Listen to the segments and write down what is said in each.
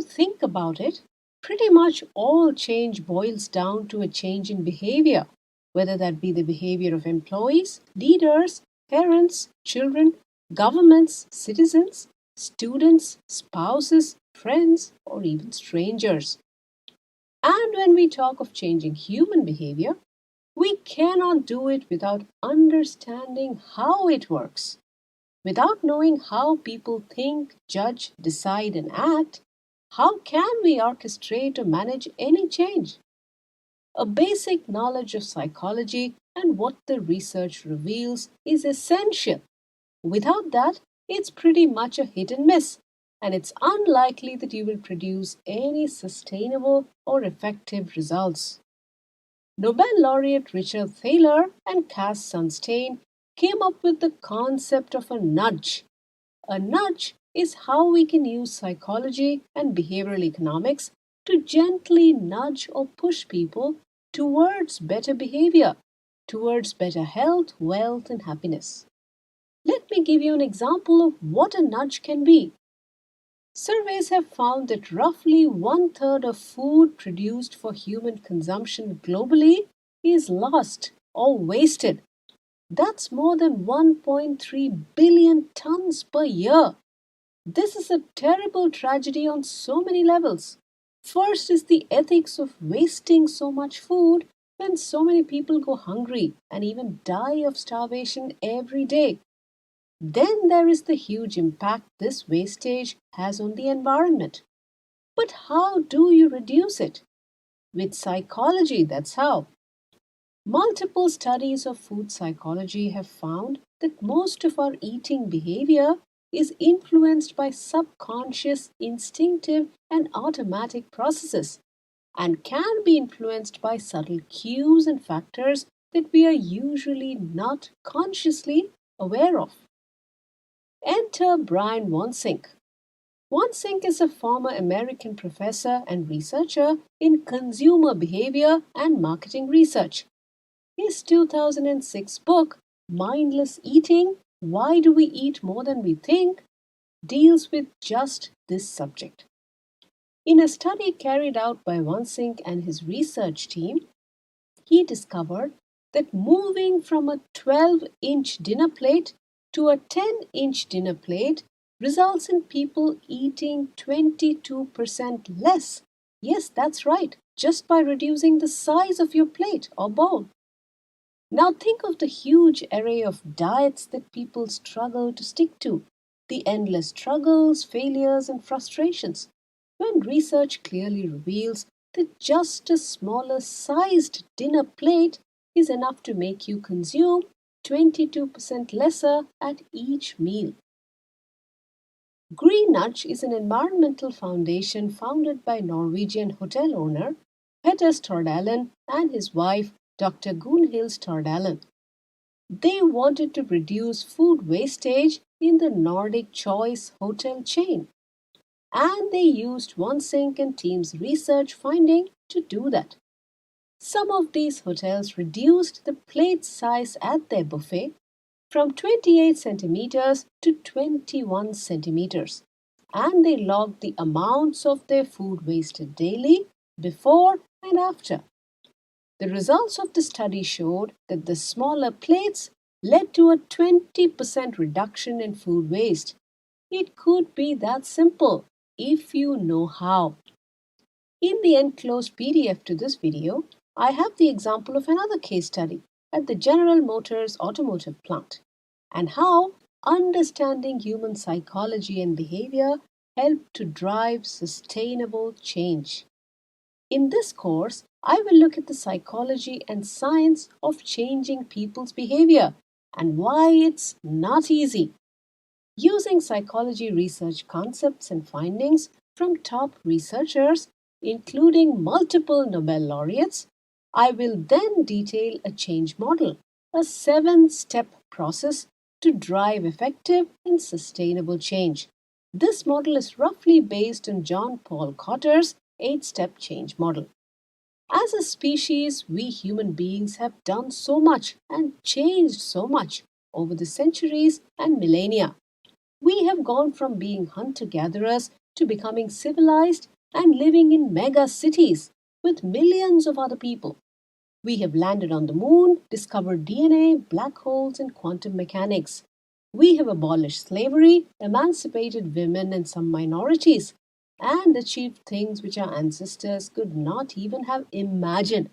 think about it, pretty much all change boils down to a change in behavior, whether that be the behavior of employees, leaders, parents, children, governments, citizens, students, spouses, friends, or even strangers. And when we talk of changing human behavior, we cannot do it without understanding how it works. Without knowing how people think, judge, decide, and act, how can we orchestrate or manage any change? A basic knowledge of psychology and what the research reveals is essential. Without that, it's pretty much a hit and miss, and it's unlikely that you will produce any sustainable or effective results. Nobel laureate Richard Thaler and Cass Sunstein came up with the concept of a nudge. A nudge is how we can use psychology and behavioral economics to gently nudge or push people towards better behavior, towards better health, wealth, and happiness. Let me give you an example of what a nudge can be. Surveys have found that roughly one third of food produced for human consumption globally is lost or wasted. That's more than 1.3 billion tons per year. This is a terrible tragedy on so many levels. First is the ethics of wasting so much food when so many people go hungry and even die of starvation every day. Then there is the huge impact this wastage has on the environment. But how do you reduce it? With psychology, that's how. Multiple studies of food psychology have found that most of our eating behavior is influenced by subconscious, instinctive, and automatic processes and can be influenced by subtle cues and factors that we are usually not consciously aware of. Enter Brian Wansink. Wansink is a former American professor and researcher in consumer behavior and marketing research. His 2006 book, Mindless Eating: Why Do We Eat More Than We Think?, deals with just this subject. In a study carried out by Wansink and his research team, he discovered that moving from a 12-inch dinner plate to a 10-inch dinner plate results in people eating 22% less. Yes, that's right, just by reducing the size of your plate or bowl. Now think of the huge array of diets that people struggle to stick to, the endless struggles, failures, and frustrations, when research clearly reveals that just a smaller sized dinner plate is enough to make you consume 22% lesser at each meal. Green Nudge is an environmental foundation founded by Norwegian hotel owner Petter Stordalen and his wife Dr. Gunhild Stordalen. They wanted to reduce food wastage in the Nordic Choice hotel chain, and they used Wansink and team's research finding to do that. Some of these hotels reduced the plate size at their buffet from 28 centimeters to 21 centimeters, and they logged the amounts of their food wasted daily, before and after. The results of the study showed that the smaller plates led to a 20% reduction in food waste. It could be that simple if you know how. In the enclosed PDF to this video, I have the example of another case study at the General Motors automotive plant and how understanding human psychology and behavior helped to drive sustainable change. In this course, I will look at the psychology and science of changing people's behavior and why it's not easy. Using psychology research concepts and findings from top researchers, including multiple Nobel laureates, I will then detail a change model, a 7-step process to drive effective and sustainable change. This model is roughly based on John Paul Cotter's 8-step change model. As a species, we human beings have done so much and changed so much over the centuries and millennia. We have gone from being hunter-gatherers to becoming civilized and living in mega cities with millions of other people. We have landed on the moon, discovered DNA, black holes, and quantum mechanics. We have abolished slavery, emancipated women and some minorities, and achieved things which our ancestors could not even have imagined.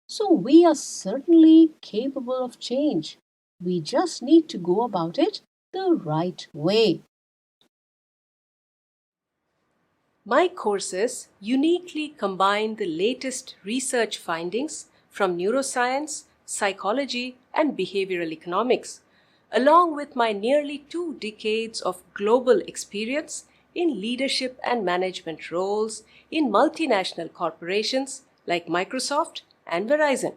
So we are certainly capable of change. We just need to go about it the right way. My courses uniquely combine the latest research findings from neuroscience, psychology, and behavioral economics, along with my nearly 2 decades of global experience in leadership and management roles in multinational corporations like Microsoft and Verizon.